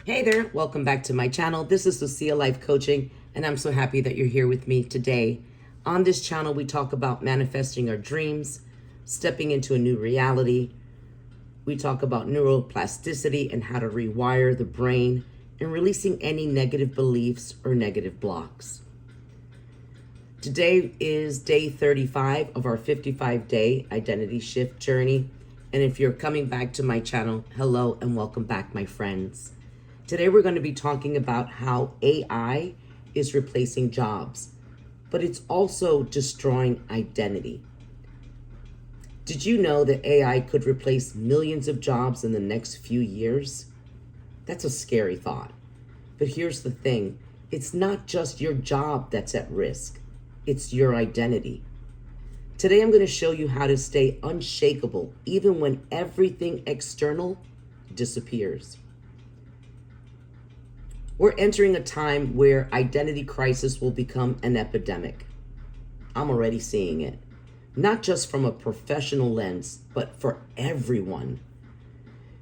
Hey there, welcome back to my channel. This is Lucia Life Coaching, and I'm so happy that you're here with me today. On this channel, we talk about manifesting our dreams, stepping into a new reality. We talk about neuroplasticity and how to rewire the brain and releasing any negative beliefs or negative blocks. Today is day 35 of our 55-day identity shift journey. And if you're coming back to my channel, hello and welcome back, my friends. Today we're going to be talking about how AI is replacing jobs, but it's also destroying identity. Did you know that AI could replace millions of jobs in the next few years? That's a scary thought. But here's the thing, it's not just your job that's at risk, it's your identity. Today I'm going to show you how to stay unshakable even when everything external disappears. We're entering a time where identity crisis will become an epidemic. I'm already seeing it, not just from a professional lens, but for everyone.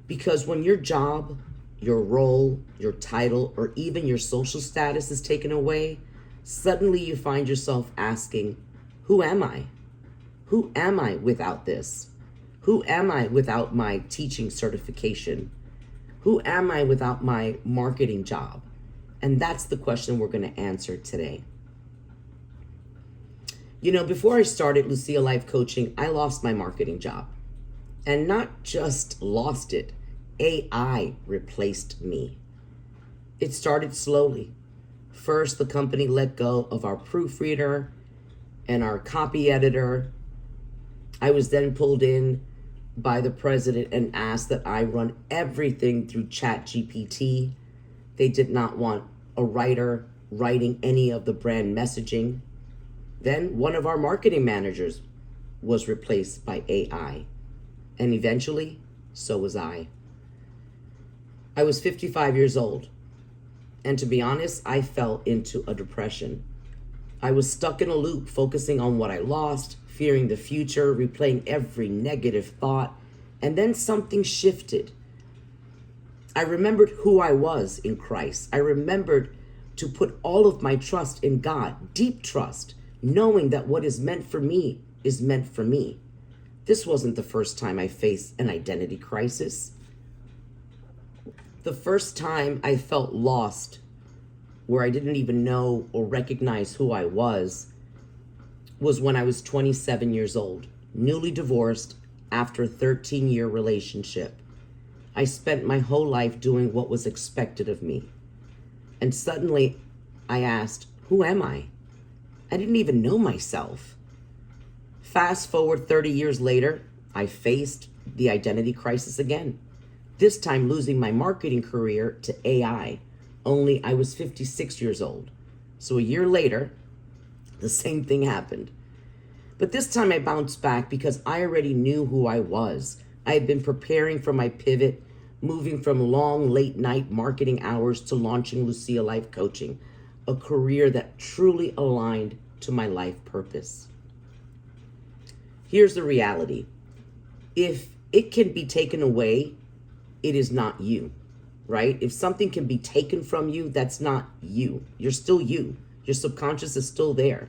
Because when your job, your role, your title, or even your social status is taken away, suddenly you find yourself asking, who am I? Who am I without this? Who am I without my teaching certification? Who am I without my marketing job? And that's the question we're going to answer today. You know, before I started Lucia Life Coaching, I lost my marketing job. And not just lost it, AI replaced me. It started slowly. First, the company let go of our proofreader and our copy editor. I was then pulled in by the president and asked that I run everything through ChatGPT. They did not want a writer writing any of the brand messaging. Then one of our marketing managers was replaced by AI. And eventually, so was I. I was 55 years old. And to be honest, I fell into a depression. I was stuck in a loop, focusing on what I lost, fearing the future, replaying every negative thought, and then something shifted. I remembered who I was in Christ. I remembered to put all of my trust in God, deep trust, knowing that what is meant for me is meant for me. This wasn't the first time I faced an identity crisis. The first time I felt lost, where I didn't even know or recognize who I was when I was 27 years old, newly divorced after a 13-year relationship. I spent my whole life doing what was expected of me. And suddenly I asked, who am I? I didn't even know myself. Fast forward 30 years later, I faced the identity crisis again. This time losing my marketing career to AI, only I was 56 years old. So a year later, the same thing happened. But this time I bounced back because I already knew who I was. I had been preparing for my pivot, moving from long late night marketing hours to launching Lucia Life Coaching, a career that truly aligned to my life purpose. Here's the reality. If it can be taken away, it is not you, right? If something can be taken from you, that's not you. You're still you. Your subconscious is still there.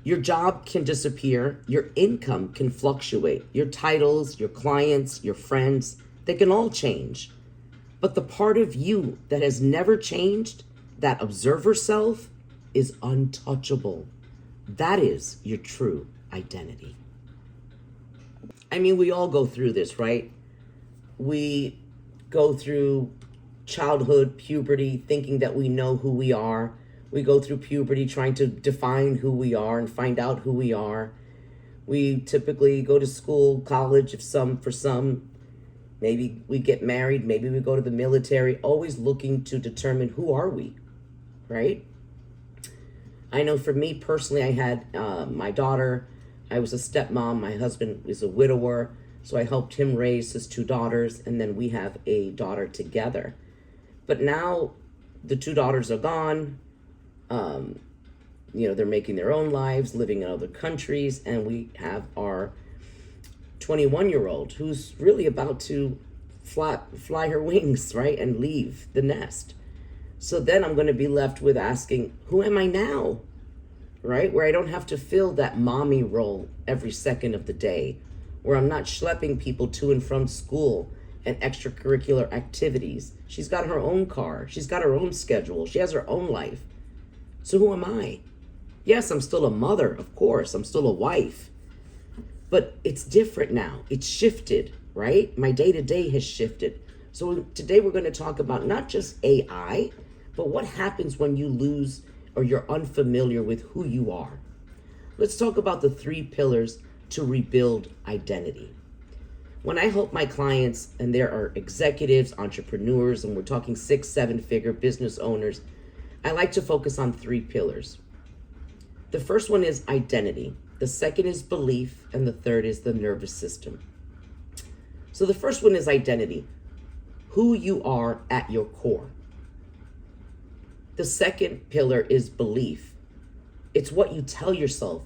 Your job can disappear. Your income can fluctuate. Your titles, your clients, your friends, they can all change. But the part of you that has never changed, that observer self, is untouchable. That is your true identity. I mean, we all go through this, right? We go through childhood, puberty, thinking that we know who we are. We go through puberty trying to define who we are and find out who we are. We typically go to school, college, for some, maybe we get married, maybe we go to the military, always looking to determine who are we, right? I know for me personally, I had my daughter. I was a stepmom. My husband is a widower, so I helped him raise his two daughters, and then we have a daughter together. But now the two daughters are gone. They're making their own lives, living in other countries, and we have our 21-year-old who's really about to fly her wings, right? And leave the nest. So then I'm going to be left with asking, who am I now? Right? Where I don't have to fill that mommy role every second of the day, where I'm not schlepping people to and from school and extracurricular activities. She's got her own car. She's got her own schedule. She has her own life. So who am I? Yes, I'm still a mother, of course. I'm still a wife. But it's different now. It's shifted, right? My day-to-day has shifted. So today we're going to talk about not just AI, but what happens when you lose or you're unfamiliar with who you are. Let's talk about the 3 pillars to rebuild identity. When I help my clients, and there are executives, entrepreneurs, and we're talking 6-7-figure business owners, I like to focus on 3 pillars. The first one is identity. The second is belief, and the third is the nervous system. So the first one is identity, who you are at your core. The second pillar is belief. It's what you tell yourself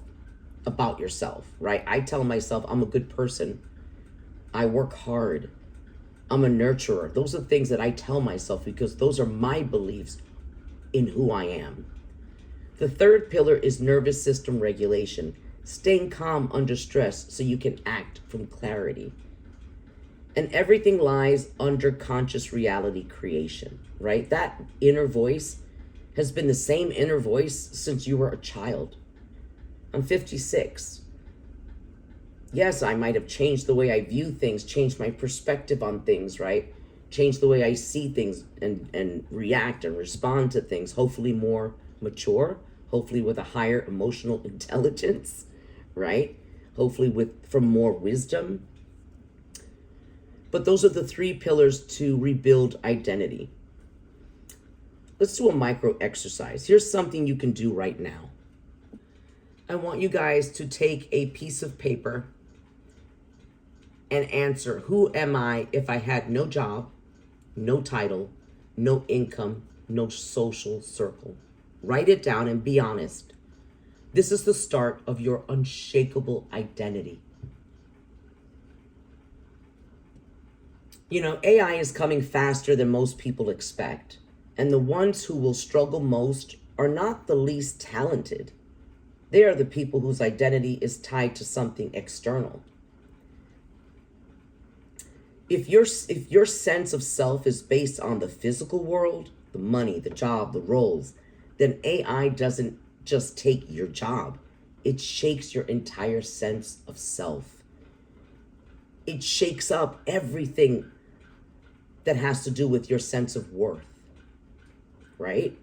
about yourself, right? I tell myself I'm a good person. I work hard. I'm a nurturer. Those are things that I tell myself because those are my beliefs in who I am. The third pillar is nervous system regulation, staying calm under stress so you can act from clarity. And everything lies under conscious reality creation, right? That inner voice has been the same inner voice since you were a child. I'm 56. Yes, I might have changed the way I view things, changed my perspective on things, right? Changed the way I see things and react and respond to things, hopefully more mature, hopefully with a higher emotional intelligence, right? Hopefully from more wisdom. But those are the 3 pillars to rebuild identity. Let's do a micro exercise. Here's something you can do right now. I want you guys to take a piece of paper and answer, who am I if I had no job, no title, no income, no social circle? Write it down and be honest. This is the start of your unshakable identity. You know, AI is coming faster than most people expect. And the ones who will struggle most are not the least talented. They are the people whose identity is tied to something external. If your sense of self is based on the physical world, the money, the job, the roles, then AI doesn't just take your job. It shakes your entire sense of self. It shakes up everything that has to do with your sense of worth. Right?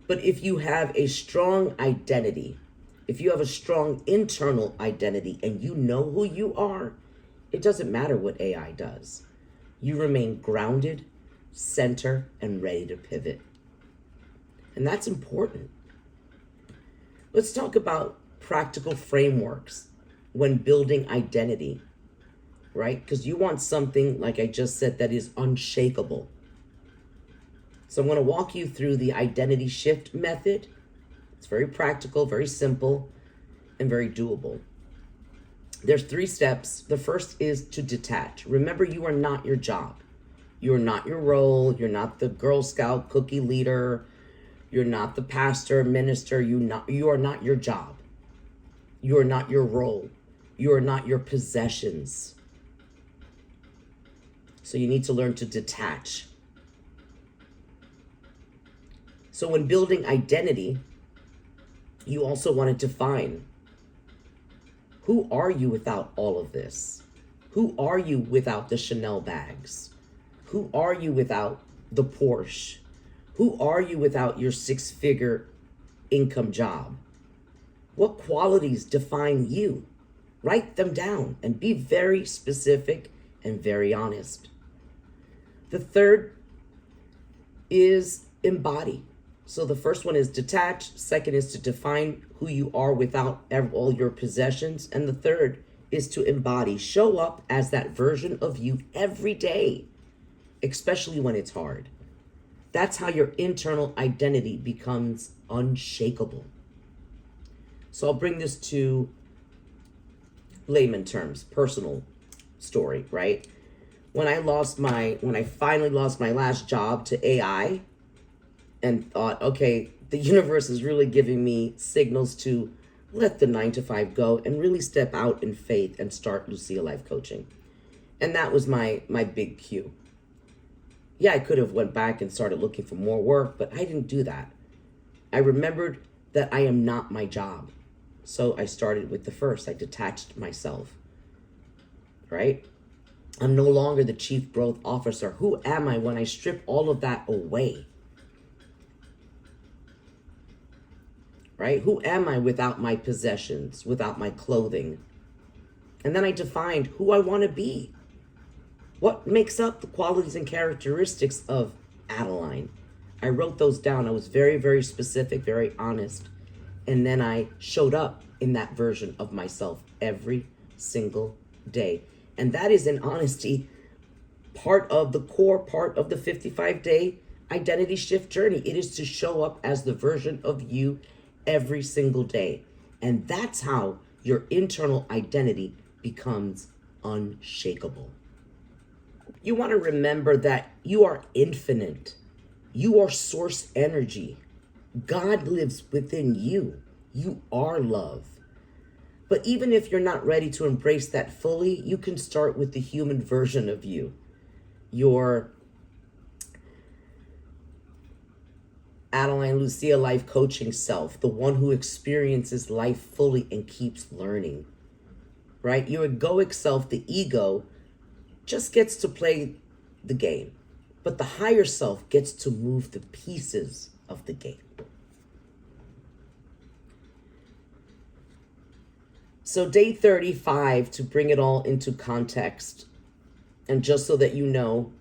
But if you have a strong identity, if you have a strong internal identity and you know who you are, it doesn't matter what AI does. You remain grounded, center, and ready to pivot. And that's important. Let's talk about practical frameworks when building identity, right? Because you want something, like I just said, that is unshakable. So I'm going to walk you through the identity shift method. It's very practical, very simple, and very doable. There's 3 steps. The first is to detach. Remember, you are not your job. You are not your role. You're not the Girl Scout cookie leader. You're not the pastor, minister. You are not your job. You are not your role. You are not your possessions. So you need to learn to detach. So when building identity, you also want to define, who are you without all of this? Who are you without the Chanel bags? Who are you without the Porsche? Who are you without your 6-figure income job? What qualities define you? Write them down and be very specific and very honest. The third is embody. So the first one is detach. Second is to define who you are without all your possessions. And the third is to embody. Show up as that version of you every day, especially when it's hard. That's how your internal identity becomes unshakable. So I'll bring this to layman terms, personal story, right? When I finally lost my last job to AI and thought, okay, the universe is really giving me signals to let the 9 to 5 go and really step out in faith and start Lucia Life Coaching. And that was my big cue. Yeah, I could have went back and started looking for more work, but I didn't do that. I remembered that I am not my job. So I started with the first. I detached myself, right? I'm no longer the chief growth officer. Who am I when I strip all of that away? Right? Who am I without my possessions, without my clothing? And then I defined who I want to be. What makes up the qualities and characteristics of Adeline? I wrote those down. I was very, very specific, very honest. And then I showed up in that version of myself every single day. And that is, in honesty, part of the core part of the 55-day identity shift journey. It is to show up as the version of you every single day. And that's how your internal identity becomes unshakable. You want to remember that you are infinite. You are source energy. God lives within you. You are love. But even if you're not ready to embrace that fully, you can start with the human version of you. Your Adeline Lucia Life Coaching self, the one who experiences life fully and keeps learning, right? Your egoic self, the ego, just gets to play the game, but the higher self gets to move the pieces of the game. So day 35, to bring it all into context, and just so that you know,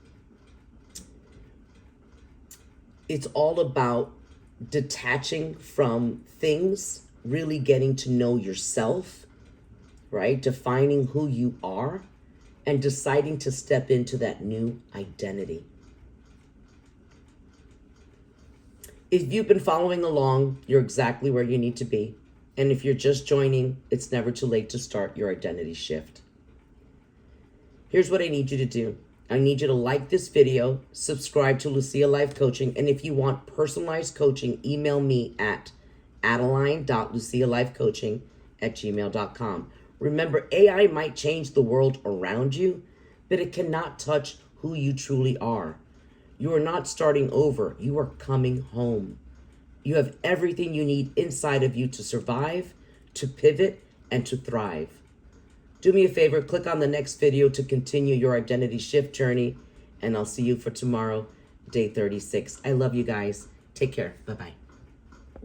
it's all about detaching from things, really getting to know yourself, right? Defining who you are and deciding to step into that new identity. If you've been following along, you're exactly where you need to be. And if you're just joining, it's never too late to start your identity shift. Here's what I need you to do. I need you to like this video, subscribe to Lucia Life Coaching, and if you want personalized coaching, email me at adeline.lucialifecoaching@gmail.com. Remember, AI might change the world around you, but it cannot touch who you truly are. You are not starting over. You are coming home. You have everything you need inside of you to survive, to pivot, and to thrive. Do me a favor, click on the next video to continue your identity shift journey, and I'll see you for tomorrow, day 36. I love you guys. Take care. Bye-bye.